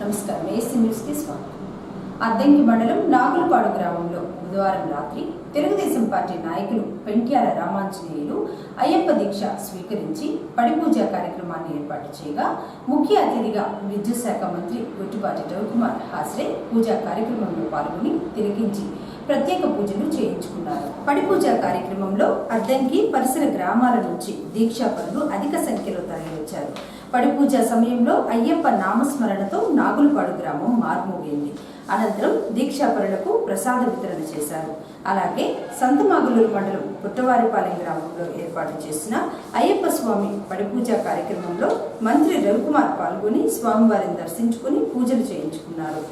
నమస్కారం. ఏసీ న్యూస్కి స్వాగతం. అద్దంకి మండలం నాగులపాడు గ్రామంలో బుధవారం రాత్రి తెలుగుదేశం పార్టీ నాయకులు పెంట్యాల రామాంజనేయులు అయ్యప్ప దీక్ష స్వీకరించి పడిపూజ కార్యక్రమాన్ని ఏర్పాటు చేయగా ముఖ్య అతిథిగా విద్యుత్ శాఖ మంత్రి గొట్టిపాటి రవికుమార్ హాజరై పూజా కార్యక్రమంలో పాల్గొని తిలకించి ప్రత్యేక పూజలు చేయించుకున్నారు. పడిపూజ కార్యక్రమంలో అద్దంకి పరిసర గ్రామాల నుంచి దీక్షాపరులు అధిక సంఖ్యలో తరలివచ్చారు. పడిపూజ సమయంలో అయ్యప్ప నామస్మరణతో నాగులపాడు గ్రామం మార్మోగింది. అనంతరం దీక్షాపరులకు ప్రసాద వితరణ చేశారు. అలాగే సంతమాగులూరు మండలం పుట్టవారిపాలెం గ్రామంలో ఏర్పాటు చేసిన అయ్యప్ప స్వామి పడిపూజ కార్యక్రమంలో మంత్రి రవికుమార్ పాల్గొని స్వామివారిని దర్శించుకుని పూజలు చేయించుకున్నారు.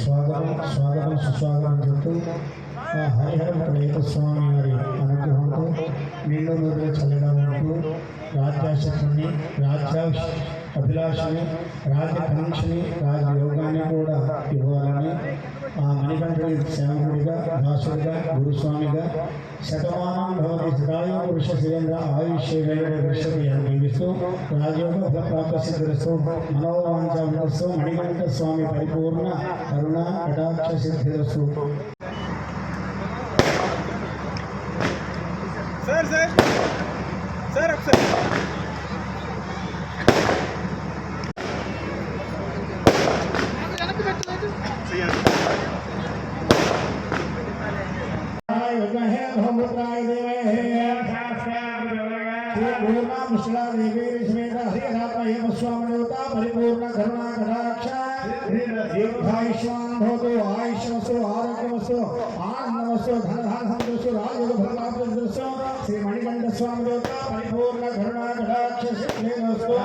స్వాగతం సుస్వాగతం చెప్తూ హరిహరం అయ్యప్ప స్వామి వారి అనుగ్రహంతో నిండు నూరుగా చల్లగా ఉంటూ రాజ్యాశక్తిని అభిలాషని రాజకాంక్షని రాజయోగాన్ని కూడా ఇవ్వాలని ఆ మణికంఠుడి సేవకుడిగా దాసుడిగా గురుస్వామిగా శతమానం భవతి శతాయు పురుష సురేంద్ర ఆయుష్యస్తూ రాజయోగ ప్రాప్తసిద్ధిస్తూ మనోవాంఛాస్తూ మణికంఠ స్వామి పరిపూర్ణ కరుణ కటాక్ష సిద్ధిరస్తు. పరిపూర్ణ కరుణా కటాక్ష దీర్ఘాయుష్మాన్ భవతు ఆయుష్మస్తు ఆరోగ్యమస్తు ఆనందమస్తు ధనధాన సంతోషు రాజయోగ ఫలప్రాప్తిరస్తు. శ్రీ మణికంఠ స్వామి దేవత పరిపూర్ణ కరుణా కటాక్ష సిద్ధిరస్తు.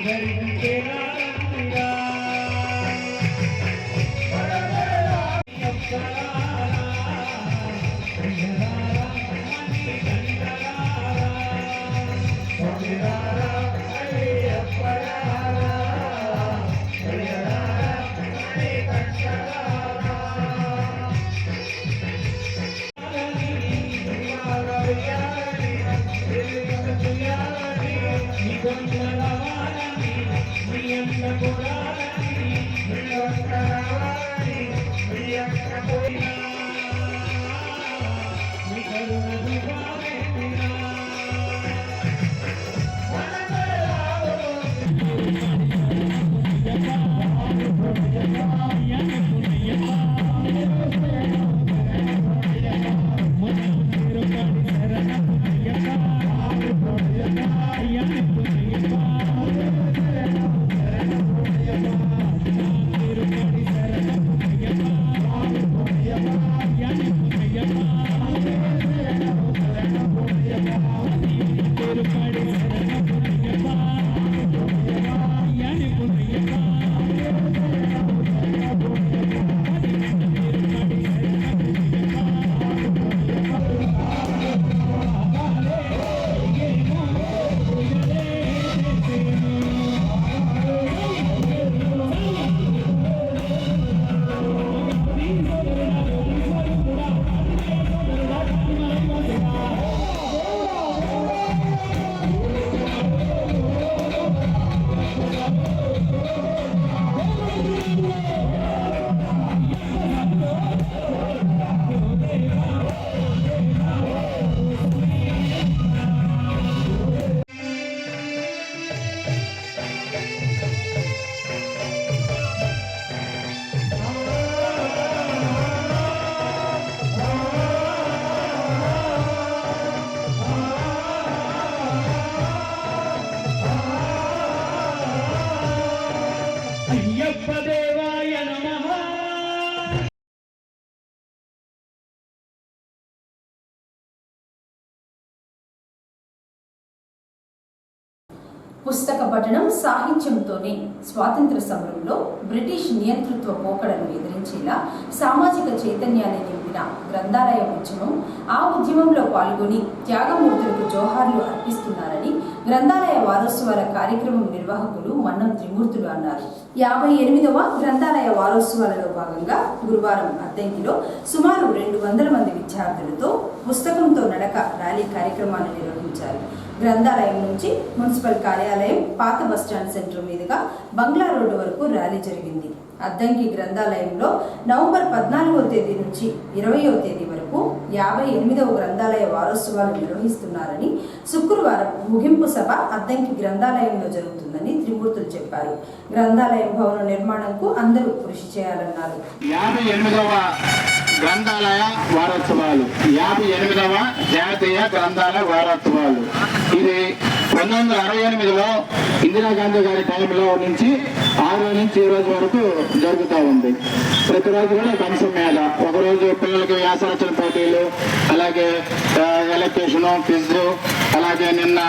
Very అయ్యప్ప దేవాయ నమః. పుస్తక పఠనం సాహిత్యంతోనే స్వాతంత్ర సమరంలో బ్రిటిష్ నియంతృత్వ పోకడను ఎదిరించేలా సామాజిక చైతన్యాన్ని నింపిన గ్రంథాలయ ఉద్యమం, ఆ ఉద్యమంలో పాల్గొని త్యాగమూర్తులకు జోహార్లు అర్పిస్తున్నారని గ్రంథాలయ వారోత్సవాల కార్యక్రమం నిర్వాహకులు మన్నం త్రిమూర్తులు అన్నారు. 58వ గ్రంథాలయ వారోత్సవాలలో భాగంగా గురువారం అద్దంకిలో సుమారు 200 మంది విద్యార్థులతో పుస్తకంతో నడక ర్యాలీ కార్యక్రమాన్ని నిర్వహించారు. గ్రంథాలయం నుంచి మున్సిపల్ కార్యాలయం, పాత బస్టాండ్ సెంటర్ మీదుగా బంగ్లా రోడ్డు వరకు ర్యాలీ జరిగింది. అద్దంకి గ్రంథాలయంలో నవంబర్ 14వ తేదీ నుంచి 20వ తేదీ వరకు 58వ గ్రంథాలయ వారోత్సవాలు నిర్వహిస్తున్నారని, శుక్రవారం ముగింపు సభ అద్దంకి గ్రంథాలయంలో జరుగుతుందని త్రిమూర్తులు చెప్పారు. గ్రంథాలయం భవన నిర్మాణంకు అందరూ కృషి చేయాలన్నారు. 58వ గ్రంథాలయ వారోత్సవాలు, 58వ జాతీయ గ్రంథాలయ వారోత్సవాలు. ఇది 1968లో ఇందిరాగాంధీ గారి టైంలో నుంచి ఆ రోజు నుంచి ఈ రోజు వరకు జరుగుతూ ఉంది. ప్రతిరోజు కూడా ఒక అంశం మీద, ఒకరోజు పిల్లలకి వ్యాసరచన పోటీలు, అలాగే ఎలక్ట్యూషన్, క్విజ్, అలాగే నిన్న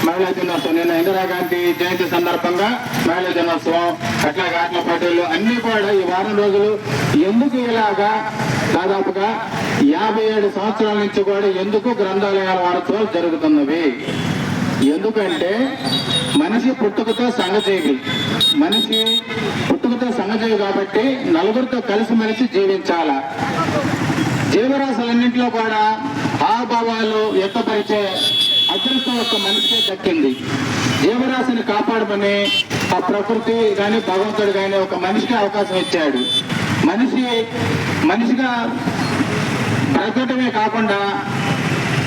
మహిళా దినోత్సవం, నిన్న ఇందిరాగాంధీ జయంతి సందర్భంగా మహిళా దినోత్సవం, అట్లాగే ఆటల పోటీలు అన్ని కూడా ఈ వారం రోజులు. ఎందుకు ఇలాగా దాదాపుగా 57 సంవత్సరాల నుంచి కూడా ఎందుకు గ్రంథాలయాల వారోత్సవాలు జరుగుతున్నవి? ఎందుకంటే మనిషి పుట్టుకతో సంఘజీవి, మనిషి పుట్టుకతో సంఘజీవి కాబట్టి నలుగురితో కలిసిమెలిసి జీవించాల. జీవరాశులన్నింటిలో కూడా హావభావాలు వ్యక్తపరిచే అదృష్టం ఒక మనిషికే దక్కింది. జీవరాశిని కాపాడమని ఆ ప్రకృతి కానీ భగవంతుడు కానీ ఒక మనిషికి అవకాశం ఇచ్చాడు. మనిషిగా బ్రతకటమే కాకుండా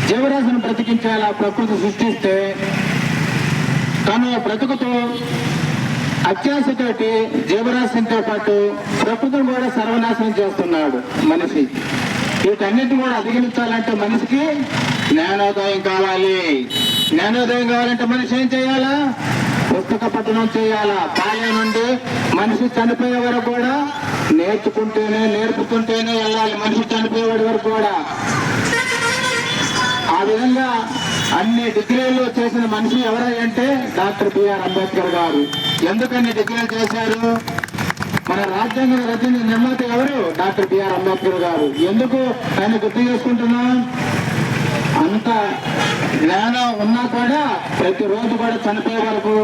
జీవరాశిని బ్రతికించేలా ప్రకృతి సృష్టిస్తే తను బ్రతుకుతూ అత్యాశతోటి జీవరాశితో పాటు ప్రకృతిని కూడా సర్వనాశనం చేస్తున్నాడు మనిషి. వీటన్నిటిని కూడా అధిగమించాలంటే మనిషికి జ్ఞానోదయం కావాలి. జ్ఞానోదయం కావాలంటే మనిషి ఏం చేయాలా? పుస్తక పఠనం చేయాలా. బాల్యం నుండి మనిషి చనిపోయే వరకు కూడా నేర్పుకుంటేనే వెళ్ళాలి. మనిషి చనిపోయేవాడి వరకు కూడా. ఆ విధంగా అన్ని డిగ్రీలు చేసిన మనిషి ఎవరంటే డాక్టర్ బిఆర్ అంబేద్కర్ గారు. ఎందుకని డిగ్రీలు చేశారు? మన రాజ్యాంగ రచన నిర్మాత ఎవరు? డాక్టర్ బిఆర్ అంబేద్కర్ గారు. ఎందుకు ఆయన గుర్తు చేసుకుంటున్నాం? అంత జ్ఞానం ఉన్నా కూడా ప్రతిరోజు కూడా చనిపోయే వరకు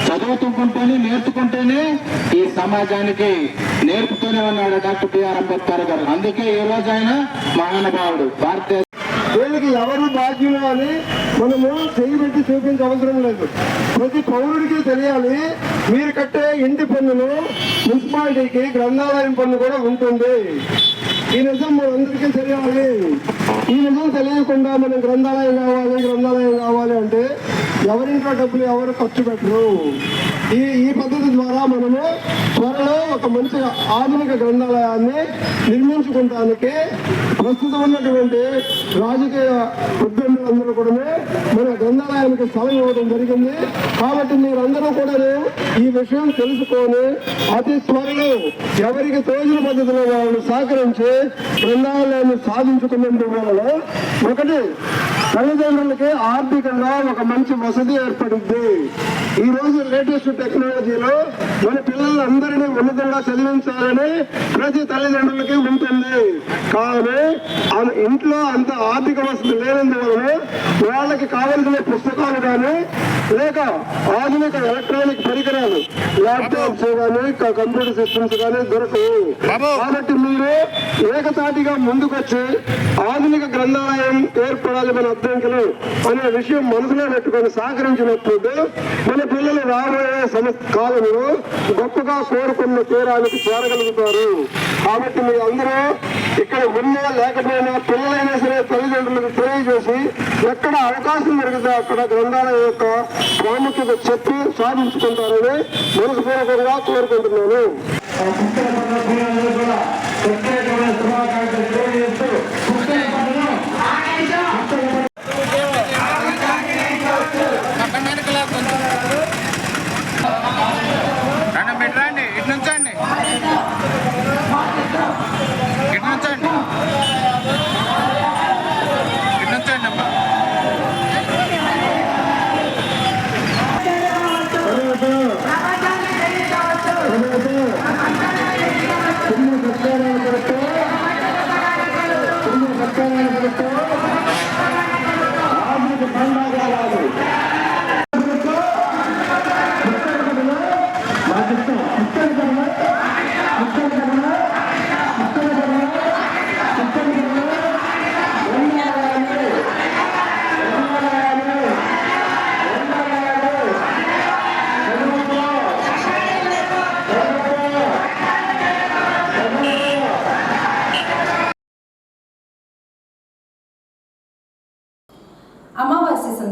చదువుతుంటేనే నేర్చుకుంటేనే ఈ సమాజానికి నేర్పుతూనే ఉన్నాడు డాక్టర్ బిఆర్ అంబేద్కర్ గారు. అందుకే ఈ రోజు ఆయన మహానుభావుడు. భారతదేశ వీళ్ళకి ఎవరు బాధ్యులు అని మనము చెయ్యి పెట్టి చూపించే అవసరం లేదు. ప్రతి పౌరుడికి తెలియాలి. మీరు కట్టే ఇంటి పన్నులు మున్సిపాలిటీకి గ్రంథాలయం పన్ను కూడా ఉంటుంది. ఈ నిజం మనందరికీ తెలియాలి. ఈ నిజం తెలియకుండా మనం గ్రంథాలయం కావాలి అంటే ఎవరింట్లో డబ్బులు ఎవరు ఖర్చు పెట్టరు. ఈ పద్ధతి ద్వారా మనము త్వరలో ఒక మంచి ఆధునిక గ్రంథాలయాన్ని నిర్మించుకుంటానికి ప్రస్తుతం ఉన్నటువంటి రాజకీయ ఉద్యములందరూ కూడా మన గ్రంథాలయానికి స్థలం ఇవ్వడం జరిగింది. కాబట్టి మీరందరూ కూడా ఈ విషయం తెలుసుకొని అతి త్వరలో ఎవరికి తోచిన పద్ధతిలో వాళ్ళు సహకరించి గ్రంథాలయాన్ని సాధించుకున్నందు వల్ల ఒకటి తల్లిదండ్రులకి ఆర్థికంగా ఒక మంచి వసతి ఏర్పడుద్ది. ఈ రోజు లేటెస్ట్ టెక్నాలజీలో మన పిల్లలందరినీ ఉన్నతంగా చదివించాలని ప్రతి తల్లిదండ్రులకి ఉంటుంది. కానీ ఇంట్లో అంత ఆర్థిక వసతి లేనందువలన వాళ్ళకి కావలసిన పుస్తకాలు కానీ లేక ఆధునిక ఎలక్ట్రానిక్ పరికరాలు, ల్యాప్టాప్స్ కానీ కంప్యూటర్ సిస్టమ్స్ కానీ దొరకవు. కాబట్టి మీరు ఏకతాటిగా ముందుకొచ్చి ఆధునిక గ్రంథాలయం ఏర్పడాలి మన అద్దంకిలో అనే విషయం మనసులో పెట్టుకొని సహకరించినప్పుడు మన పిల్లలు రాబోయే కాలంలో గొప్పగా కోరుకున్న తీరానికి చేరగలుగుతారు. కాబట్టి మీరు అందరూ ఇక్కడ ఉన్నా లేకపోయినా పిల్లలైనా సరే తల్లిదండ్రులకు తెలియజేసి ఎక్కడ అవకాశం దొరికితే అక్కడ గ్రంథాలయం యొక్క ప్రాముఖ్యత చెప్పి సాధించుకుంటారని మనస్ఫూర్తిగా కోరుకుంటున్నాను. రండి ఇటు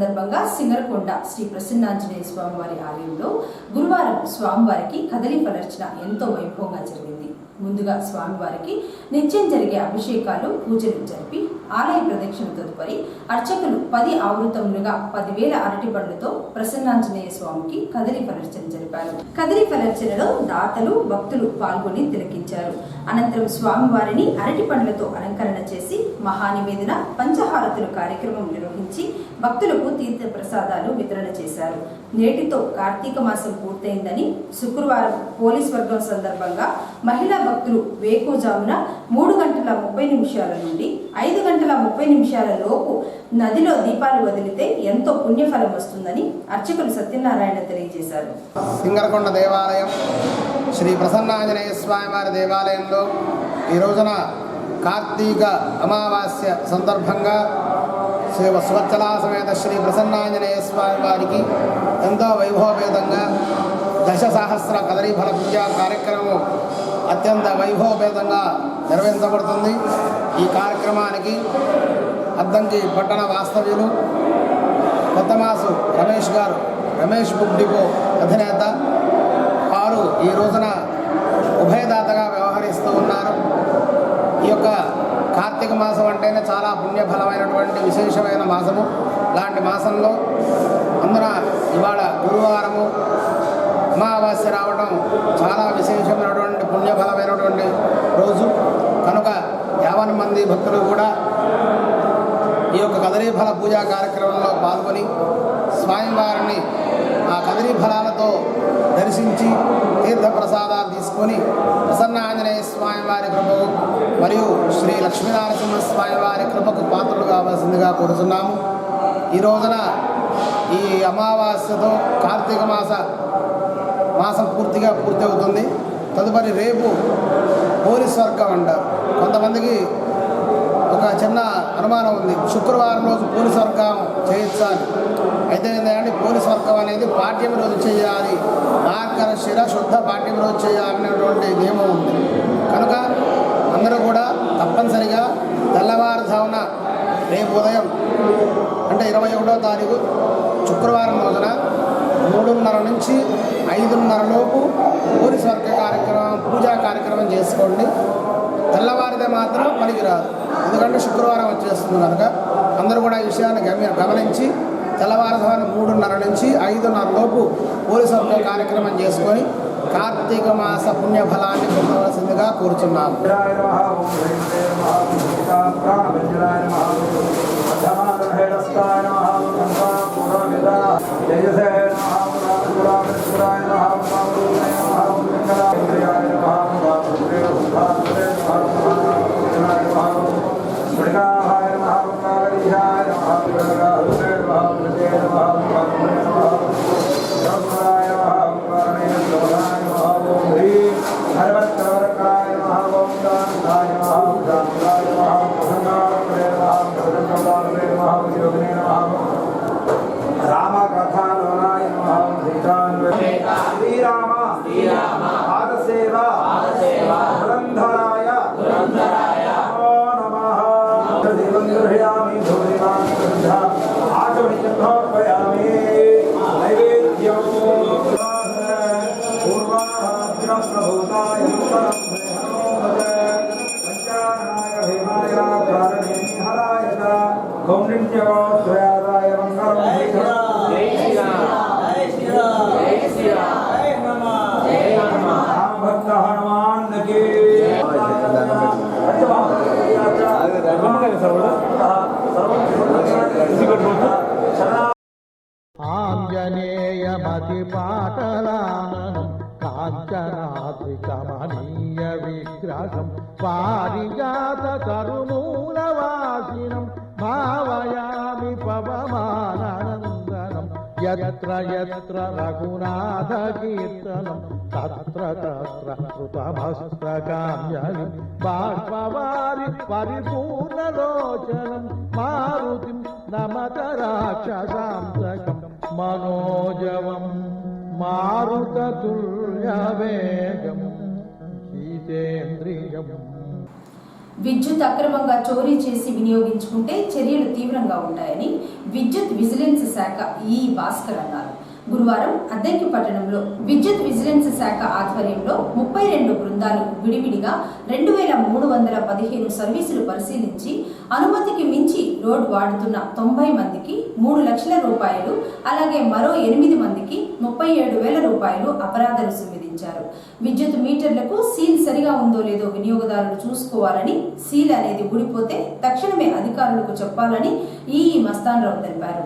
సందర్భంగా సింగరకొండ శ్రీ ప్రసన్నాంజనేయ స్వామివారి ఆలయంలో గురువారం స్వామివారికి కదలి ఫలర్చన ఎంతో వైభవంగా జరిగింది. ముందుగా స్వామివారికి నిత్యం జరిగే అభిషేకాలు, పూజలు జరిపి ఆలయ ప్రదక్షిణ తదుపరి అర్చకులు 10 ఆవృతములుగా 10,000 అరటి పండ్లతో ప్రసన్నాంజనేయ స్వామికి కదలి ఫలర్చన జరిపారు. కదలి ఫలర్చనలో దాతలు, భక్తులు పాల్గొని తిలకించారు. అనంతరం స్వామివారిని అరటి పండ్లతో అలంకరణ చేసి మహానివేదన, పంచహారతుల కార్యక్రమం నిర్వహించి భక్తులకు తీర్థ ప్రసాదాలు వితరణ చేశారు. నేటితో కార్తీక మాసం పూర్తయిందని శుక్రవారం పోలీస్ వర్గం సందర్భంగా మహిళా భక్తులు వేకువజామున 3:30 నుండి 5:30 లోపు నదిలో దీపాలు వదిలితే ఎంతో పుణ్యఫలం వస్తుందని అర్చకులు సత్యనారాయణ తెలియజేశారు. సింగరకొండ దేవాలయం శ్రీ ప్రసన్నాంజనేయ స్వామివారి దేవాలయంలో ఈ రోజున కార్తీక అమావాస్య సందర్భంగా శ్రీ స్వచ్చలా సమేత శ్రీ ప్రసన్నాంజనేయ స్వామివారికి ఎంతో వైభవపేతంగా దశసహస్ర కదలీఫల పూజా కార్యక్రమం అత్యంత వైభవపేతంగా నిర్వహించబడుతుంది. ఈ కార్యక్రమానికి అద్దంకి పట్టణ వాస్తవ్యులు కొత్తమాసు రమేష్ గారు, రమేష్ బుక్ డిపో అధినేత, వారు ఈ రోజున ఉభయదాతగా వ్యవహరిస్తూ ఉన్నారు. ఈ యొక్క కార్తీక మాసం అంటేనే చాలా పుణ్యఫలమైనటువంటి విశేషమైన మాసము. లాంటి మాసంలో అందున ఇవాళ గురువారము అమావాస్య రావడం చాలా విశేషమైనటువంటి పుణ్యఫలమైనటువంటి రోజు కనుక 50 మంది భక్తులు కూడా ఈ యొక్క కదలీఫల పూజా కార్యక్రమంలో పాల్గొని స్వామివారిని ఆ కదలీ ఫలాలతో దర్శించి తీర్థప్రసాదాలు తీసుకొని ప్రసన్న ఆంజనేయ స్వామివారి కృపకు మరియు శ్రీ లక్ష్మీనరసింహ స్వామివారి కృపకు పాత్రలు కావాల్సిందిగా కోరుతున్నాము. ఈ రోజున ఈ అమావాస్యతో కార్తీక మాసం పూర్తి అవుతుంది. తదుపరి రేపు పోలీస్ వర్గం అంటారు. కొంతమందికి ఒక చిన్న అనుమానం ఉంది, శుక్రవారం రోజు పోలీస్ వర్గం చేయొచ్చా అని. అయితే ఏంటంటే పోలీస్ వర్గం అనేది పాఠ్యం రోజు చేయాలి, మార్గశిర శుద్ధ పాఠ్యం రోజు చేయాలనేటువంటి నియమం ఉంది. కనుక అందరూ కూడా తప్పనిసరిగా తెల్లవారుజామున రేపు ఉదయం అంటే 21వ తారీఖు శుక్రవారం రోజున 3:30 నుంచి 5:30 లోపు పోలీస్ వర్గ పూజా కార్యక్రమం చేసుకోండి. తెల్లవారిదే మాత్రం పనికిరాదు, ఎందుకంటే శుక్రవారం వచ్చేస్తుంది కనుక అందరూ కూడా ఈ విషయాన్ని గమనించి తెల్లవారుజామున 3:30 నుంచి 5:30 లోపు పోలీసు వర్గ కార్యక్రమం చేసుకొని కార్తీక మాస పుణ్యఫలాన్ని పొందవలసిందిగా కోరుచున్నాము. ఆంజనేయమతిపాటలానం కాంచనాద్రికమనీయ విగ్రహం పారిజాత కరుమూలవాసినం భావయామి పవమానందనం యత్ర యత్ర రఘునాథ కీర్తనం తత్ర తత్ర కృతమస్తకాంజలి బాష్పవారి పరిపూర్ణలోచనం మారుతిం నమత రాక్షసాంతకం మనోజవం మారుతతుల్యవేగం జితేంద్రియం. విద్యుత్ అక్రమంగా చోరీ చేసి వినియోగించుకుంటే చర్యలు తీవ్రంగా ఉంటాయని విద్యుత్ విజిలెన్స్ శాఖ ఈ భాస్కర్ అన్నారు. గురువారం అద్దెంకి పట్టణంలో విద్యుత్ విజిలెన్స్ శాఖ ఆధ్వర్యంలో 32 బృందాలు విడివిడిగా 2315 సర్వీసులు పరిశీలించి అనుమతికి మించి రోడ్ వాడుతున్న 90 మందికి 3 లక్షల రూపాయలు, అలాగే మరో 8 మందికి 37,000 రూపాయలు అపరాధ రుసుము విధించారు. విద్యుత్ మీటర్లకు సీల్ సరిగా ఉందో లేదో వినియోగదారులు చూసుకోవాలని, సీల్ అనేది ఊడిపోతే తక్షణమే అధికారులకు చెప్పాలని ఈ మస్తాన్ రావు తెలిపారు.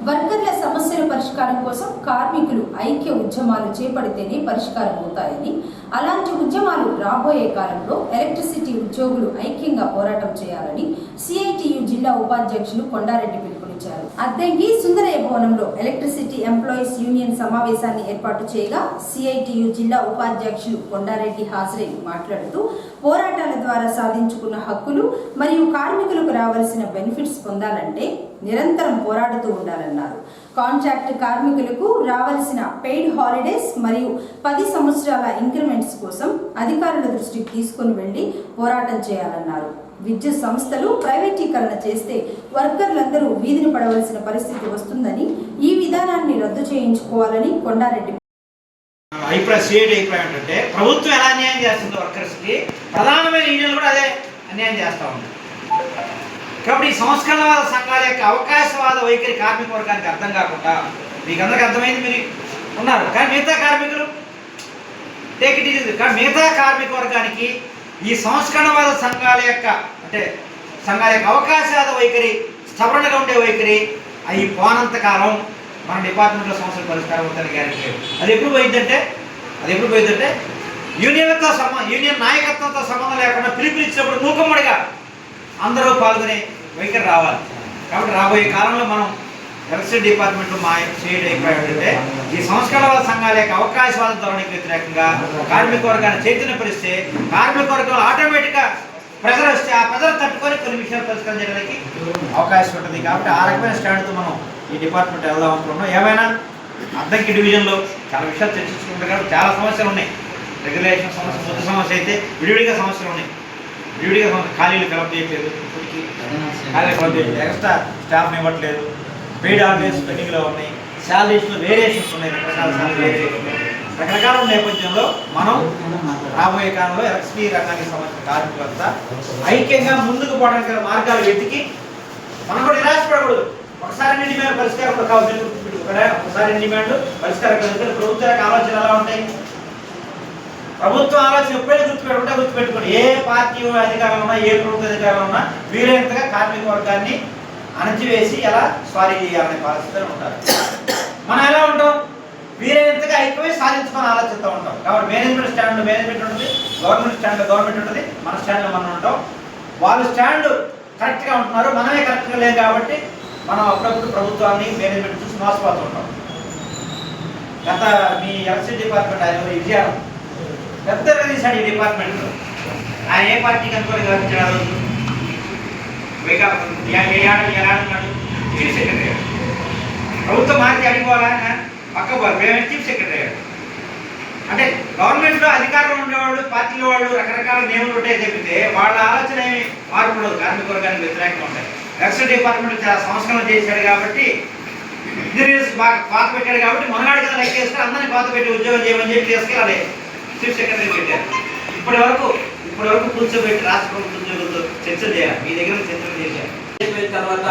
వర్కర్ల సమస్యల పరిష్కారం కోసం కార్మికులు ఐక్య ఉద్యమాలు చేపడితేనే పరిష్కారం అవుతాయని, అలాంటి ఉద్యమాలు రాబోయే కాలంలో ఎలక్ట్రిసిటీ ఉద్యోగులు ఐక్యంగా పోరాటం చేయాలని సిఐటియు జిల్లా ఉపాధ్యక్షులు కొండారెడ్డి పిలుపునిచ్చారు. అద్దెంకి సుందరయ్య భవనంలో ఎలక్ట్రిసిటీ ఎంప్లాయీస్ యూనియన్ సమావేశాన్ని ఏర్పాటు చేయగా సిఐటియు జిల్లా ఉపాధ్యక్షులు కొండారెడ్డి హాజరై మాట్లాడుతూ పోరాటాల ద్వారా సాధించుకున్న హక్కులు మరియు కార్మికులకు రావాల్సిన బెనిఫిట్స్ పొందాలంటే నిరంతరం పోరాడుతూ ఉండాలన్నారు. కాంట్రాక్ట్ కార్మికులకు రావాల్సిన పెయిడ్ హాలిడేస్ మరియు 10 సంవత్సరాల ఇంక్రిమెంట్స్ కోసం అధికారుల దృష్టికి తీసుకుని వెళ్లి పోరాటం చేయాలన్నారు. విద్యుత్ సంస్థలు ప్రైవేటీకరణ చేస్తే వర్కర్లందరూ వీధిని పడవలసిన పరిస్థితి వస్తుందని, ఈ విధానాన్ని రద్దు చేయించుకోవాలని కొండారెడ్డి అభిప్రాయం ఏంటంటే ప్రభుత్వం ఎలా అన్యాయం చేస్తుంది వర్కర్స్కి, ప్రధానమైన యూనియన్లు కూడా అదే అన్యాయం చేస్తూ ఉంది. కాబట్టి ఈ సంస్కరణవాద సంఘాల యొక్క అవకాశవాద వైఖరి కార్మిక వర్గానికి అర్థం కాకుండా, మీకు అందరికీ అర్థమైంది, మీరు ఉన్నారు కానీ మిగతా కార్మికులు టేక్ ఇట్ ఈజీ. కానీ మిగతా కార్మిక వర్గానికి ఈ సంస్కరణవాద సంఘాల యొక్క అవకాశవాద వైఖరి, సవరణగా ఉండే వైఖరి అవి పోనంత కాలం మన డిపార్ట్మెంట్లో సమస్యలు పరిష్కారం అవుతాయని గ్యారెంటీ లేదు. అది ఎప్పుడు పోయిందంటే యూనియన్ నాయకత్వంతో సంబంధం లేకుండా పిలుపునిచ్చినప్పుడు మూకమ్మడిగా అందరూ పాల్గొనే వైఖరి రావాలి. కాబట్టి రాబోయే కాలంలో మనం ఎలక్ట్రిసిటీ డిపార్ట్మెంట్లో మా చేయడం అభిప్రాయం ఏంటంటే ఈ సంస్కరణవాద సంఘాల యొక్క అవకాశవాద ధోరణికి వ్యతిరేకంగా కార్మిక వర్గాన్ని చైతన్యపరిస్తే కార్మిక వర్గంలో ఆటోమేటిక్గా ప్రెజర్ వస్తే ఆ ప్రెజర్ తట్టుకొని కొన్ని విషయాలు పరిష్కారం చేయడానికి అవకాశం ఉంటుంది. కాబట్టి ఆ రకమైన స్టాండ్తో మనం ఈ డిపార్ట్మెంట్ వెళ్దాం అనుకుంటున్నాం. ఏమైనా అద్దెంకి డివిజన్లో చాలా విషయాలు చర్చించుకుంటాం కాబట్టి చాలా సమస్యలు ఉన్నాయి. రెగ్యులేషన్ సమస్య, ముద్దు సమస్య అయితే విడివిడిగా సమస్యలు ఉన్నాయి. ఖాళీలు ఫిలప్ చేయట్లేదు, ఎక్స్ట్రా స్టాఫ్ని ఇవ్వట్లేదు, పెయిడ్ హాలిడేస్ పెండింగ్లో ఉన్నాయి, శాలరీస్లో వేరియేషన్స్ ఉన్నాయి, రకరకాల నేపథ్యంలో మనం రాబోయే కాలంలో ఎలక్ట్రిసిటీ రంగానికి సంబంధించిన కార్మికులంతా ఐక్యంగా ముందుకు పోవడానికి గల మార్గాలు వెతికి మనం కూడా నిరాశపడకూడదు. ఒకసారి డిమాండ్ పరిష్కారం కావాలి, ఒకసారి డిమాండ్ పరిష్కారం కావాలి. ప్రభుత్వ యొక్క ఆలోచనలు ఎలా ఉంటాయి? ప్రభుత్వం ఆలోచన ఎప్పుడైనా గుర్తుపెట్టుకోండి. ఏ పార్టీ అధికారంలో ఉన్నా, ఏ ప్రభుత్వ అధికారంలో ఉన్నా వీలైనంతగా కార్మిక వర్గాన్ని అణచివేసి ఎలా స్వారీ చేయాలనే పరిస్థితులు ఉంటారు. మనం ఎలా ఉంటాం? వీలైనంతగా అయిపోయి సాధించుకొని ఆలోచిస్తూ ఉంటాం. కాబట్టి మేనేజ్మెంట్ స్టాండ్లో మేనేజ్మెంట్ ఉంటుంది, గవర్నమెంట్ స్టాండ్లో గవర్నమెంట్ ఉంటుంది, మన స్టాండ్లో మనం ఉంటాం. వాళ్ళు స్టాండ్ కరెక్ట్గా ఉంటున్నారు, మనమే కరెక్ట్గా లేదు. కాబట్టి మనం అప్పుడప్పుడు ప్రభుత్వాన్ని మేనేజ్మెంట్ చూసి మోసపోతూ ఉంటాం. మీ ఎలక్ట్రిసిటీ డిపార్ట్మెంట్ ఆయన విజయాలు పెద్దగా తీశాడు ఈ డిపార్ట్మెంట్లో. ఆయన ఏ పార్టీకి అనుకోని గమనించాడు? ఏడాడు చీఫ్ సెక్రటరీ. ప్రభుత్వం మార్చి అడిగిపోవాలా పక్క చీఫ్ సెక్రటరీ. అంటే గవర్నమెంట్లో అధికారంలో ఉండేవాళ్ళు, పార్టీలో వాళ్ళు రకరకాల నియమాలు ఉంటాయి చెప్పితే వాళ్ళ ఆలోచన ఏమి మార్పు ఉండదు, కార్మిక వర్గానికి వ్యతిరేకంగా ఉంటాయి. ఎలక్ట్రిసిటీ డిపార్ట్మెంట్ చాలా సంస్కరణ చేశాడు కాబట్టి, ఇంజనీర్స్ బాగా పాత పెట్టాడు కాబట్టి మనగాడి కదా లెక్కేస్తే అందరినీ పాత పెట్టి ఉద్యోగం చేయమని చెప్పి తీసుకెళ్ళాలి చీఫ్ సెక్రటరీ పెట్టారు. ఇప్పటి వరకు కూర్చోబెట్టి రాష్ట్ర ప్రభుత్వ ఉద్యోగులతో చర్చలు చేయాలి. మీ దగ్గర చర్చలు చేశారు. తర్వాత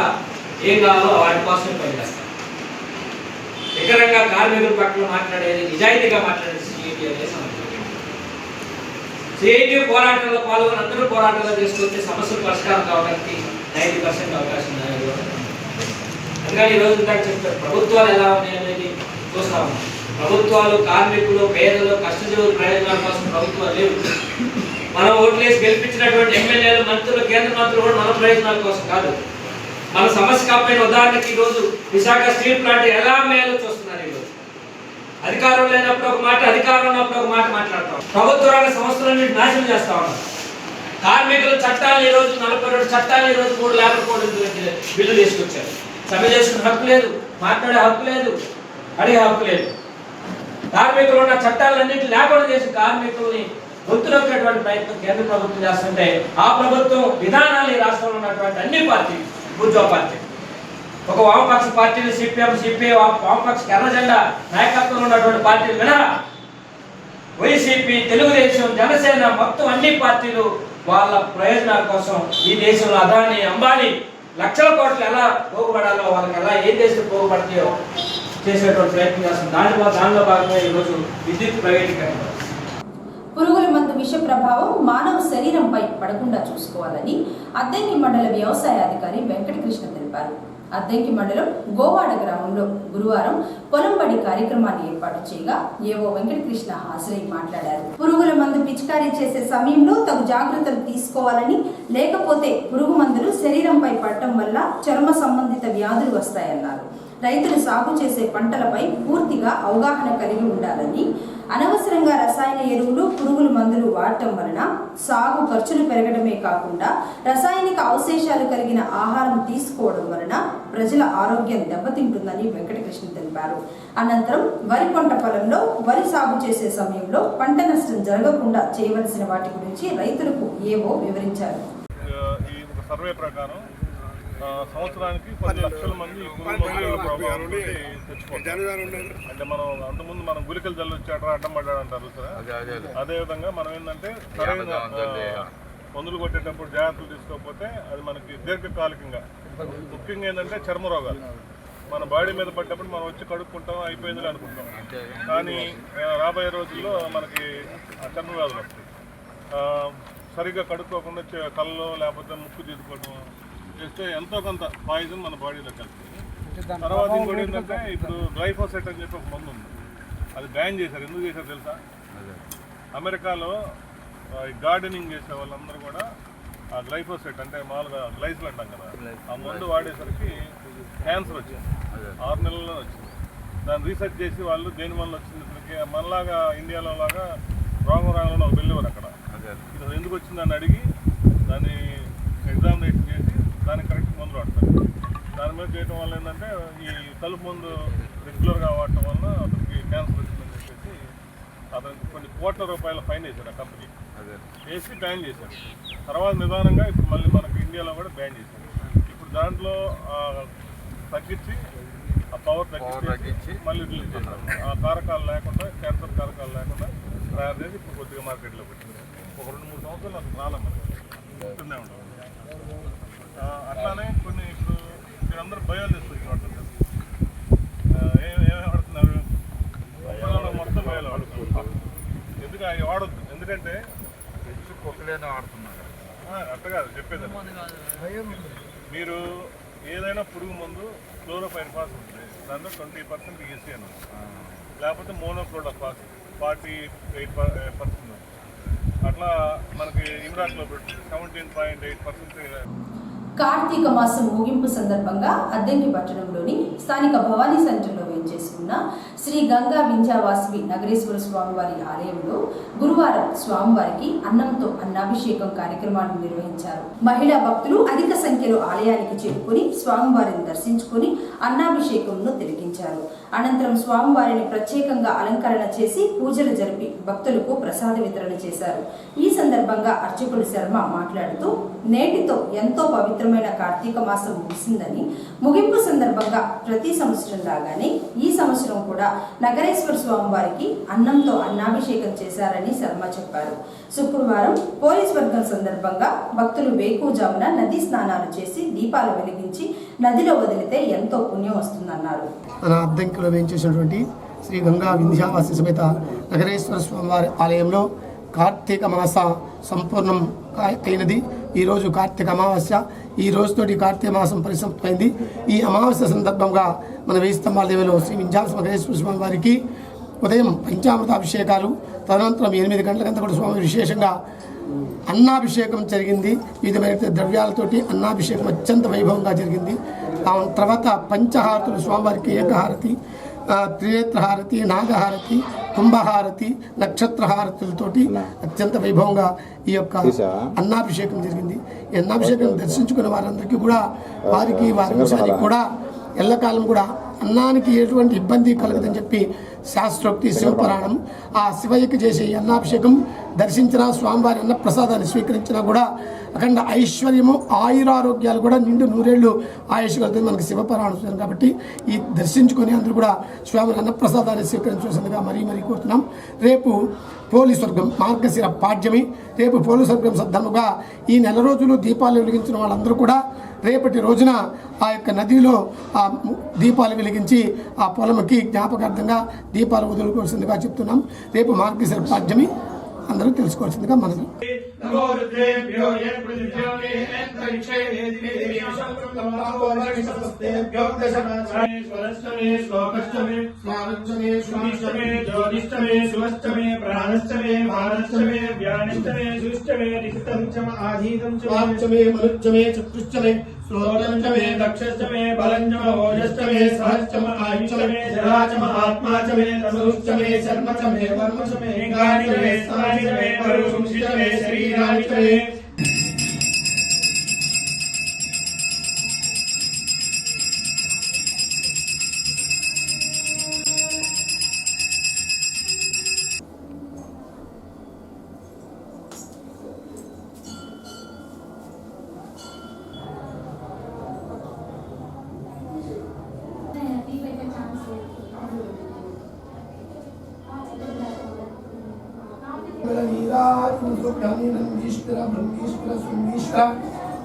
ఏం కావాలో వాటి కోసం పనిచేస్తాం. నికరంగా కార్మికుల పట్ల మాట్లాడేది, నిజాయితీగా మాట్లాడేది సిఐటి అనే సమస్య. సిఐటి పోరాటంలో పాల్గొని అందరూ పోరాటాలు చేసుకుంటే సమస్యలు పరిష్కారం కావడానికి 90% అవకాశం ఉంది. అందుకని ఈరోజు ఇందాక చెప్తారు ప్రభుత్వాలు ఎలా ఉన్నాయి అనేది చూస్తా ఉన్నాం. ప్రభుత్వాలు కార్మికులు, పేదలు, కష్టజీవుల ప్రయోజనాల కోసం ప్రభుత్వాలు లేవు. మనం ఓట్లేసి గెలిపించినటువంటి ఎమ్మెల్యేలు, మంత్రులు, కేంద్ర మంత్రులు కూడా మన ప్రయోజనాల కోసం కాదు, మన సమస్య కాకపోయిన. ఉదాహరణకి ఈరోజు విశాఖ స్టీల్ ప్లాంట్ ఎలా మేలో చూస్తున్నారు. ఈరోజు అధికారం లేనప్పుడు ఒక మాట, అధికారం ఉన్నప్పుడు ఒక మాట మాట్లాడతాం. ప్రభుత్వ రంగ సంస్థలన్నీ నాశనం చేస్తా ఉన్నారు. కార్మికుల చట్టాలు ఈరోజు 42 చట్టాలు ఈరోజు 3 లేబర్ కోడ్ బిల్లు తీసుకొచ్చారు. సమ్మె చేసుకునే హక్కు లేదు, మాట్లాడే హక్కు లేదు, అడిగే హక్కు లేదు. కార్మికులు ఉన్న చట్టాలన్నింటినీ లేకుండా చేసి కార్మికుల్ని గొంతునొక్కేటువంటి ప్రయత్నం కేంద్ర ప్రభుత్వం చేస్తుంటే ఆ ప్రభుత్వం విధానాలు ఈ రాష్ట్రంలో ఉన్నటువంటి అన్ని పార్టీలు, బూర్జువా పార్టీ, ఒక వామపక్ష పార్టీలు సిపిఎం, సిపిఐ, వామపక్ష ఎర్ర జెండా నాయకత్వంలో ఉన్నటువంటి పార్టీలు మినహా వైసీపీ, తెలుగుదేశం, జనసేన మొత్తం అన్ని పార్టీలు వాళ్ళ ప్రయోజనాల కోసం ఈ దేశంలో అదాని, అంబానీ లక్షల కోట్లు ఎలా పోగుపడాలో, వాళ్ళకి ఎలా ఏ దేశం పోగుపడతాయో చేసేటువంటి ప్రయత్నం చేస్తుంది. దానిలో భాగంగా ఈరోజు విద్యుత్ ప్రైవేటీకరణ. పురుగుల మందు విష ప్రభావం మానవ శరీరంపై పడకుండా చూసుకోవాలని అద్దంకి మండల వ్యవసాయ అధికారి వెంకటకృష్ణ తెలిపారు. అద్దంకి మండలం గోవాడ గ్రామంలో గురువారం పొలంబడి కార్యక్రమాన్ని ఏర్పాటు చేయగా ఏవో వెంకటకృష్ణ హాజరై మాట్లాడారు. పురుగుల మందు పిచికారీ చేసే సమయంలో తగు జాగ్రత్తలు తీసుకోవాలని, లేకపోతే పురుగు మందులు శరీరంపై పడటం వల్ల చర్మ సంబంధిత వ్యాధులు వస్తాయన్నారు. రైతులు సాగు చేసే పంటలపై పూర్తిగా అవగాహన కలిగి ఉండాలని, అనవసరంగా రసాయన ఎరువులు, పురుగుల మందులు వాడటం వలన సాగు ఖర్చులు పెరగడమే కాకుండా రసాయనిక అవశేషాలు కలిగిన ఆహారం తీసుకోవడం వలన ప్రజల ఆరోగ్యం దెబ్బతింటుందని వెంకటకృష్ణ తెలిపారు. అనంతరం వరి పంట పొలంలో వరి సాగు చేసే సమయంలో పంట నష్టం జరగకుండా చేయవలసిన వాటి గురించి రైతులకు ఏవో వివరించారు. ఈ సర్వే ప్రకారం సంవత్సరానికి 10 లక్షల మంది తెచ్చుకుంటారు. అంటే మనం అంతకుముందు మనం గులికలు జల్లు వచ్చాడు అడ్డం పడ్డాడు అంటారు సరే. అదేవిధంగా మనం ఏంటంటే సరైన మందులు కొట్టేటప్పుడు జాగ్రత్తలు తీసుకోకపోతే అది మనకి దీర్ఘకాలికంగా, ముఖ్యంగా ఏంటంటే చర్మ రోగాలు మన బాడీ మీద పడ్డప్పుడు మనం వచ్చి కడుక్కుంటాం, అయిపోయిందని అనుకుంటాం. కానీ రాబోయే రోజుల్లో మనకి చర్మ వ్యాధులు వస్తాయి. సరిగ్గా కడుక్కోకుండా కళ్ళు లేకపోతే ముక్కు తీసుకోవడం చేస్తే ఎంతో కొంత పాయిజన్ మన బాడీలో కలుస్తుంది. తర్వాత ఇంకోటి ఏంటంటే ఇప్పుడు గ్లైఫోసెట్ అని చెప్పి ఒక మందు ఉంది, అది బ్యాన్ చేశారు. ఎందుకు చేశారు తెలుసా? అమెరికాలో గార్డెనింగ్ చేసే వాళ్ళందరూ కూడా ఆ గ్లైఫోసెట్ అంటే మామూలుగా గ్లైస్లు అంటాం కదా, ఆ మందు వాడేసరికి క్యాన్సర్ వచ్చింది. 6 నెలల్లో వచ్చింది. దాన్ని రీసెర్చ్ చేసి వాళ్ళు దేని వల్ల వచ్చింది, మనలాగా ఇండియాలో లాగా రోగరాంగంలో ఒక బిల్లు అక్కడ ఇది ఎందుకు వచ్చిందని అడిగి దాన్ని ఎగ్జామినేషన్ చేసి దానికి కరెక్ట్ మందులు వాడతారు. దాని మీద చేయడం వల్ల ఏంటంటే ఈ కలుపు మందు రెగ్యులర్గా వాడటం వల్ల అతనికి క్యాన్సర్ వచ్చిందని చెప్పేసి అతనికి కొన్ని కోట్ల రూపాయల ఫైన్ వేశారు ఆ కంపెనీ, వేసి బ్యాన్ చేశారు. తర్వాత నిదానంగా ఇప్పుడు మళ్ళీ మనకి ఇండియాలో కూడా బ్యాన్ చేశారు. ఇప్పుడు దాంట్లో తగ్గించి ఆ పవర్ తగ్గించి మళ్ళీ రిలీజ్ చేశారు. ఆ కారకాలు లేకుండా, క్యాన్సర్ కారకాలు లేకుండా తయారు చేసి ఇప్పుడు కొద్దిగా మార్కెట్లో పెట్టింది. ఒక 2-3 సంవత్సరాలు అసలు రాలేదు మనకి, ఉంటూనే ఉంటుంది. అట్లానే కొన్ని ఇప్పుడు మీరందరూ బయోలజిస్ట్ వాడుతున్నారు. ఏమేమి వాడుతున్నారు? మొత్తం బయోలో వాడుతున్నారు. ఎందుకు అవి వాడద్దు, ఎందుకంటే కుక్కలేదో వాడుతున్నారు. అట్లా కాదు చెప్పేది. మీరు ఏదైనా పురుగు మందు క్లోరోపైరిఫాస్ ఉంటుంది, దాంట్లో 20% ఈసీ అని ఉంది, లేకపోతే మోనోక్లోరోఫాస్ 48% అట్లా మనకి ఇమ్రాక్లో పెట్టి 17.8%. కార్తీక మాసం ముగింపు సందర్భంగా అద్దంకి పట్టణంలోని స్థానిక భవానీ సెంటర్లో వేంచేసి ఉన్న శ్రీ గంగా వింధ్యావాసవి నగరేశ్వర స్వామివారి ఆలయంలో గురువారం స్వామివారికి అన్నంతో అన్నాభిషేకం కార్యక్రమాన్ని నిర్వహించారు. మహిళా భక్తులు అధిక సంఖ్యలో ఆలయానికి చేరుకుని స్వామివారిని దర్శించుకుని అన్నాభిషేకంను తిలకించారు. అనంతరం స్వామివారిని ప్రత్యేకంగా అలంకరణ చేసి పూజలు జరిపి భక్తులకు ప్రసాద వితరణ చేశారు. ఈ సందర్భంగా అర్చకులు శర్మ మాట్లాడుతూ, నేటితో ఎంతో పవిత్రమైన కార్తీక మాసం ముగిసిందని, ముగింపు సందర్భంగా ప్రతి సంవత్సరం లాగానే ఈ సంవత్సరం కూడా నగరేశ్వర స్వామి వారికి అన్నంతో అన్నాభిషేకం చేశారని శర్మ చెప్పారు. శుక్రవారం పోలీస్ వర్గం సందర్భంగా భక్తులు వేకువజామున నదీ స్నానాలు చేసి దీపాలు వెలిగించి నదిలో వదిలితే ఎంతో పుణ్యం వస్తుందన్నారు. మన అద్దంకిలో వేయించేసినటువంటి శ్రీ గంగా వింధ్యావాసి సమేత నగరేశ్వర స్వామివారి ఆలయంలో కార్తీక మాస సంపూర్ణం అయినది. ఈరోజు కార్తీక అమావాస్య. ఈ రోజుతోటి కార్తీక మాసం పరిసమాప్తమైంది. ఈ అమావాస్య సందర్భంగా మన 1000 స్తంభాల దేవిలో శ్రీ వింధ్యావాసి నగరేశ్వర స్వామి వారికి ఉదయం పంచామృత అభిషేకాలు, తదనంతరం 8 గంటలకంతా కూడా స్వామి విశేషంగా అన్నాభిషేకం జరిగింది. వివిధమైన ద్రవ్యాలతోటి అన్నాభిషేకం అత్యంత వైభవంగా జరిగింది. తర్వాత పంచహారతులు స్వామివారికి ఏకహారతి, త్రినేత్రహారతి, నాగహారతి, కుంభహారతి, నక్షత్రహారతులతోటి అత్యంత వైభవంగా ఈ యొక్క అన్నాభిషేకం జరిగింది. ఈ అన్నాభిషేకం దర్శించుకున్న వారందరికీ కూడా వారికి వారి వంశానికి కూడా ఎల్లకాలం కూడా అన్నానికి ఎటువంటి ఇబ్బంది కలగదని చెప్పి శాస్త్రోక్తి శివపురాణం. ఆ శివయ్యకి చేసే ఈ అన్నాభిషేకం దర్శించినా, స్వామివారి అన్న ప్రసాదాన్ని స్వీకరించినా కూడా అఖండ ఐశ్వర్యము, ఆయురారోగ్యాలు కూడా నిండు నూరేళ్లు ఆయుష్ కలుగుతుంది. మనకి శివపురాణం కాబట్టి ఈ దర్శించుకొని అందరూ కూడా స్వామి అన్న ప్రసాదాన్ని స్వీకరించవలసిందిగా మరీ కోరుతున్నాం. రేపు పోలి స్వర్గం మార్గశిర పాడ్యమి. రేపు పోలి స్వర్గం సద్ధముగా ఈ నెల రోజులు దీపాలు వెలిగించిన వాళ్ళందరూ కూడా రేపటి రోజున ఆ యొక్క నదిలో ఆ దీపాలు వెలిగించి ఆ పొలంకి జ్ఞాపకార్థంగా దీపాలు వదులుకోవాల్సిందిగా చెప్తున్నాం. రేపు మార్గశిర పాడ్యమి అందరూ తెలుసుకోవాల్సిందిగా మనది. శ్లోకంచమే దక్షశ్చమే బలంచమ ఓజశ్చమే సహశ్చమ ఆయుష్చమే జరాచమ ఆత్మాచమే తనుశ్చమే శర్మచమే వర్మచమే గానిచమే స్థానిచమే పరుషుంషిచమే శరీరానిచమే.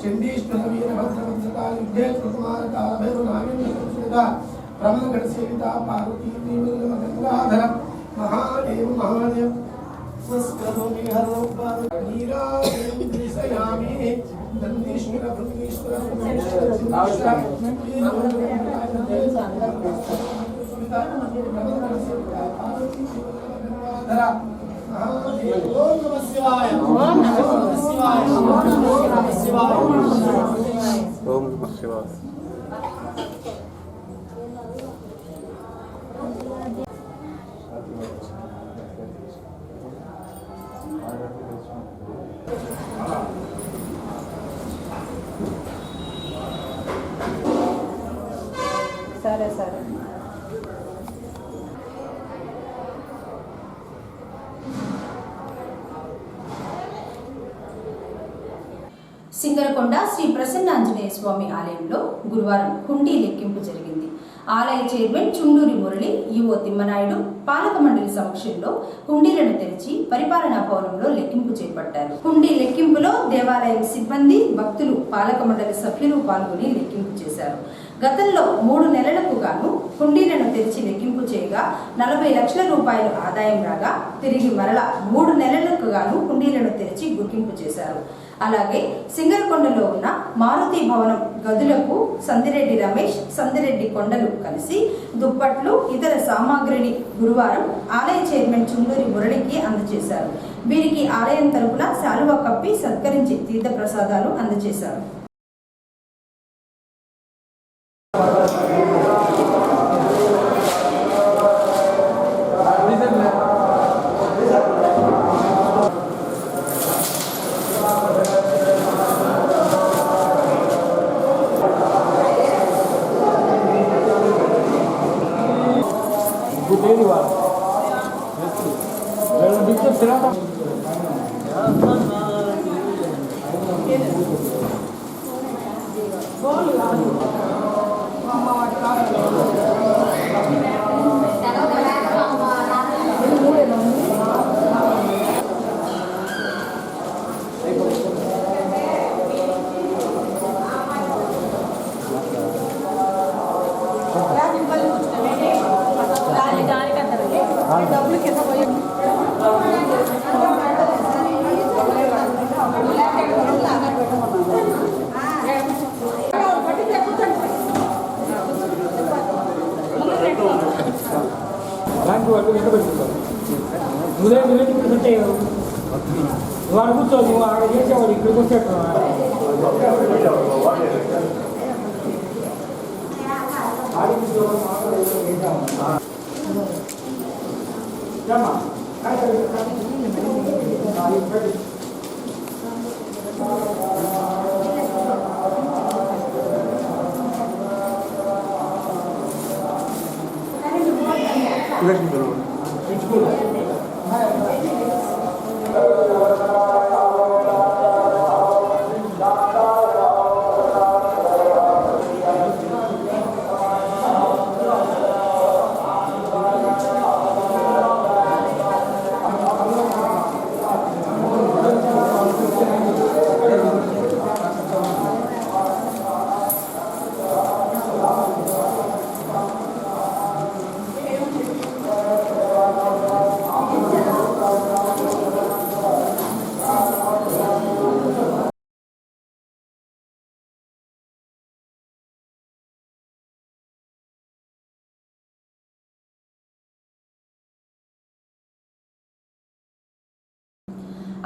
చండీశ్వర వీరభద్రభద్రకాళి కుమార ప్రమగఢ సేవిత పార్వతీ గంగాధర మహాదేవ మహాదేవ్ ఓం నమః శివాయ. ఓం నమః శివాయ. ఓం నమః శివాయ. ఓం నమః శివాయ. సరే సరే. సింగరకొండ శ్రీ ప్రసన్నాంజనేయ స్వామి ఆలయంలో గురువారం హుండీ లెక్కింపు జరిగింది. ఆలయ చైర్మన్ చుండూరి మురళి, ఈవో తిమ్మనాయుడు పాలక మండలి సమక్షంలో హుండీలను తెరిచి పరిపాలనా భవనంలో లెక్కింపు చేపట్టారు. హుండీ లెక్కింపులో దేవాలయం సిబ్బంది, భక్తులు, పాలక మండలి సభ్యులు పాల్గొని లెక్కింపు చేశారు. గతంలో 3 నెలలకు గాను హుండీలను తెరిచి లెక్కింపు చేయగా 40 లక్షల రూపాయలు ఆదాయం రాగా తిరిగి మరలా 3 నెలలకు గాను హుండీలను తెరిచి గుర్తింపు చేశారు. అలాగే సింగరకొండలో ఉన్న మారుతి భవనం గదులకు సందిరెడ్డి రమేష్, సందిరెడ్డి కొండలు కలిసి దుప్పట్లు, ఇతర సామాగ్రిని గురువారం ఆలయ చైర్మన్ చుండూరి మురళికి అందజేశారు. వీరికి ఆలయం తరపున శాలువా కప్పి సత్కరించి తీర్థ ప్రసాదాలు అందజేశారు. వాడు కూర్చో, నువ్వు ఆడ చేసేవాడు ఇక్కడికి వచ్చేట్టు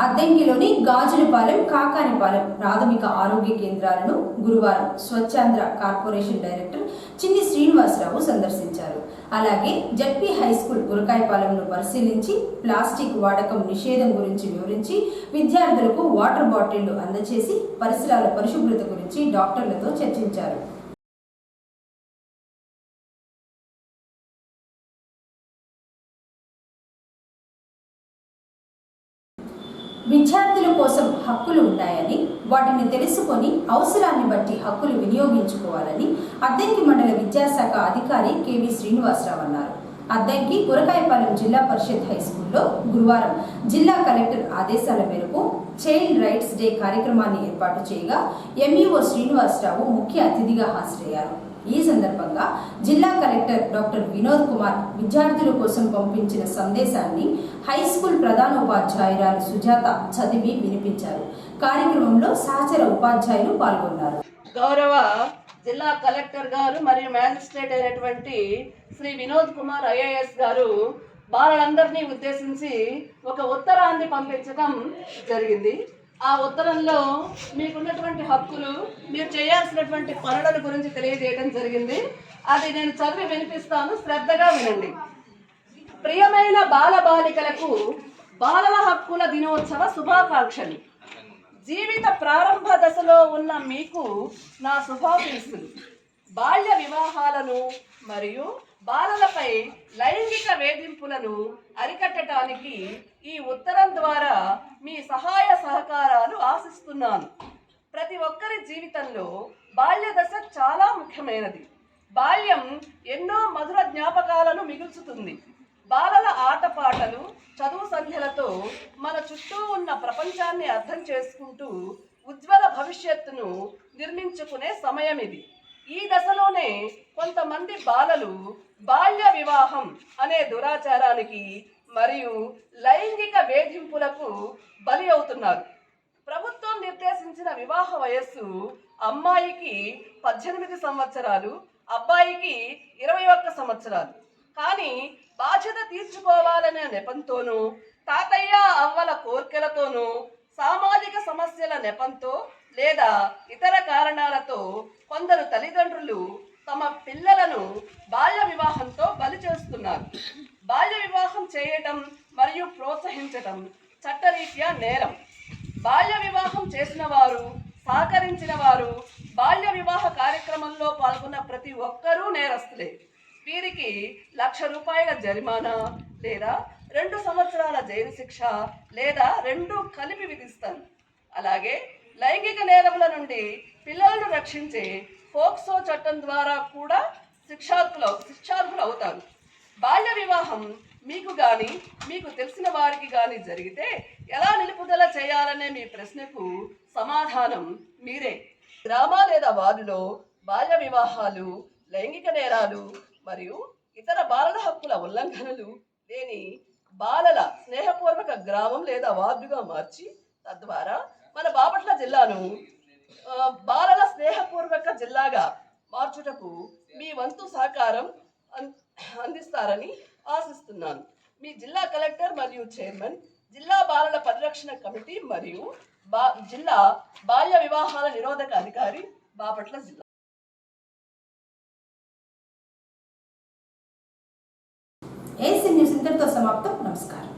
అద్దంకిలోని గాజులపాలెం, కాకానిపాలెం ప్రాథమిక ఆరోగ్య కేంద్రాలను గురువారం స్వచ్ఛాంధ్ర కార్పొరేషన్ డైరెక్టర్ చిన్ని శ్రీనివాసరావు సందర్శించారు. అలాగే జడ్పీ హైస్కూల్ గురకాయపాలెంను పరిశీలించి ప్లాస్టిక్ వాడకం నిషేధం గురించి వివరించి విద్యార్థులకు వాటర్ బాటిళ్లు అందజేసి పరిసరాల పరిశుభ్రత గురించి డాక్టర్లతో చర్చించారు. విద్యార్థుల కోసం హక్కులు ఉన్నాయని, వాటిని తెలుసుకొని అవసరాన్ని బట్టి హక్కులు వినియోగించుకోవాలని అద్దంకి మండల విద్యాశాఖ అధికారి కెవి శ్రీనివాసరావు అన్నారు. అద్దంకి గురకాయపాలెం జిల్లా పరిషత్ హైస్కూల్లో గురువారం జిల్లా కలెక్టర్ ఆదేశాల మేరకు చైల్డ్ రైట్స్ డే కార్యక్రమాన్ని ఏర్పాటు చేయగా ఎంఈఓ శ్రీనివాసరావు ముఖ్య అతిథిగా హాజరయ్యారు. ఈ సందర్భంగా జిల్లా కలెక్టర్ డాక్టర్ వినోద్ కుమార్ విద్యార్థుల కోసం పంపించిన సందేశాన్ని హైస్కూల్ ప్రధానోపాధ్యాయురాలు సుజాత చదివి వినిపించారు. కార్యక్రమంలో సహచర ఉపాధ్యాయులు పాల్గొన్నారు. గౌరవ జిల్లా కలెక్టర్ గారు మరియు మ్యాజిస్ట్రేట్ అయినటువంటి శ్రీ వినోద్ కుమార్ ఐఏఎస్ గారు బాలలందరినీ ఉద్దేశించి ఒక ఉత్తరాన్ని పంపించడం జరిగింది. ఆ ఉత్తరంలో మీకున్నటువంటి హక్కులు, మీరు చేయాల్సినటువంటి పనుల గురించి తెలియజేయడం జరిగింది. అది నేను చదివి వినిపిస్తాను, శ్రద్ధగా వినండి. ప్రియమైన బాలబాలికలకు బాలల హక్కుల దినోత్సవ శుభాకాంక్షలు. జీవిత ప్రారంభ దశలో ఉన్న మీకు నా శుభాకాంక్షలు. బాల్య వివాహాలను మరియు బాలలపై లైంగిక వేధింపులను అరికట్టడానికి ఈ ఉత్తరం ద్వారా మీ సహాయ సహకారాలు ఆశిస్తున్నాను. ప్రతి ఒక్కరి జీవితంలో బాల్య దశ చాలా ముఖ్యమైనది. బాల్యం ఎన్నో మధుర జ్ఞాపకాలను మిగుల్చుతుంది. బాలల ఆటపాటలు, చదువు సంధ్యలతో మన చుట్టూ ఉన్న ప్రపంచాన్ని అర్థం చేసుకుంటూ ఉజ్వల భవిష్యత్తును నిర్మించుకునే సమయం ఇది. ఈ దశలోనే కొంతమంది బాలలు బాల్య వివాహం అనే దురాచారానికి మరియు లైంగిక వేధింపులకు బలి అవుతున్నారు. ప్రభుత్వం నిర్దేశించిన వివాహ వయస్సు అమ్మాయికి 18 సంవత్సరాలు, అబ్బాయికి 21 సంవత్సరాలు. కానీ బాధ్యత తీర్చుకోవాలనే నెపంతోనూ, తాతయ్య అవ్వల కోర్కెలతోనూ, సామాజిక సమస్యల నెపంతో లేదా ఇతర కారణాలతో కొందరు తల్లిదండ్రులు తమ పిల్లలను బాల్య వివాహంతో బలి చేస్తున్నారు. బాల్య వివాహం చేయటం మరియు ప్రోత్సహించటం చట్టరీత్యా నేరం. బాల్య వివాహం చేసిన వారు, సహకరించిన వారు, బాల్య వివాహ కార్యక్రమంలో పాల్గొన్న ప్రతి ఒక్కరూ నేరస్తులే. వీరికి ₹1,00,000 జరిమానా లేదా 2 సంవత్సరాల జైలు శిక్ష లేదా 2 కలిపి విధిస్తాను. అలాగే లైంగిక నేరముల నుండి పిల్లలను రక్షించే ఫోక్సో చట్టం ద్వారా కూడా శిక్షార్హులు అవుతారు. బాల్య వివాహం మీకు కానీ మీకు తెలిసిన వారికి కానీ జరిగితే ఎలా నిలుపుదల చేయాలనే మీ ప్రశ్నకు సమాధానం మీరే. గ్రామ లేదా వార్డులో బాల్య వివాహాలు, లైంగిక నేరాలు మరియు ఇతర బాలల హక్కుల ఉల్లంఘనలు లేని బాలల స్నేహపూర్వక గ్రామం లేదా వార్డుగా మార్చి తద్వారా మన బాపట్ల జిల్లాను బాలల స్నేహపూర్వక జిల్లాగా మార్చుటకు మీ వంతు సహకారం అందిస్తారని ఆశిస్తున్నాను. మీ జిల్లా కలెక్టర్ మరియు చైర్మన్, జిల్లా బాలల పరిరక్షణ కమిటీ మరియు జిల్లా బాల్య వివాహాల నిరోధక అధికారి, బాపట్ల జిల్లా. ఏసీ న్యూస్ ఇంతటితో సమాప్తం. నమస్కారం.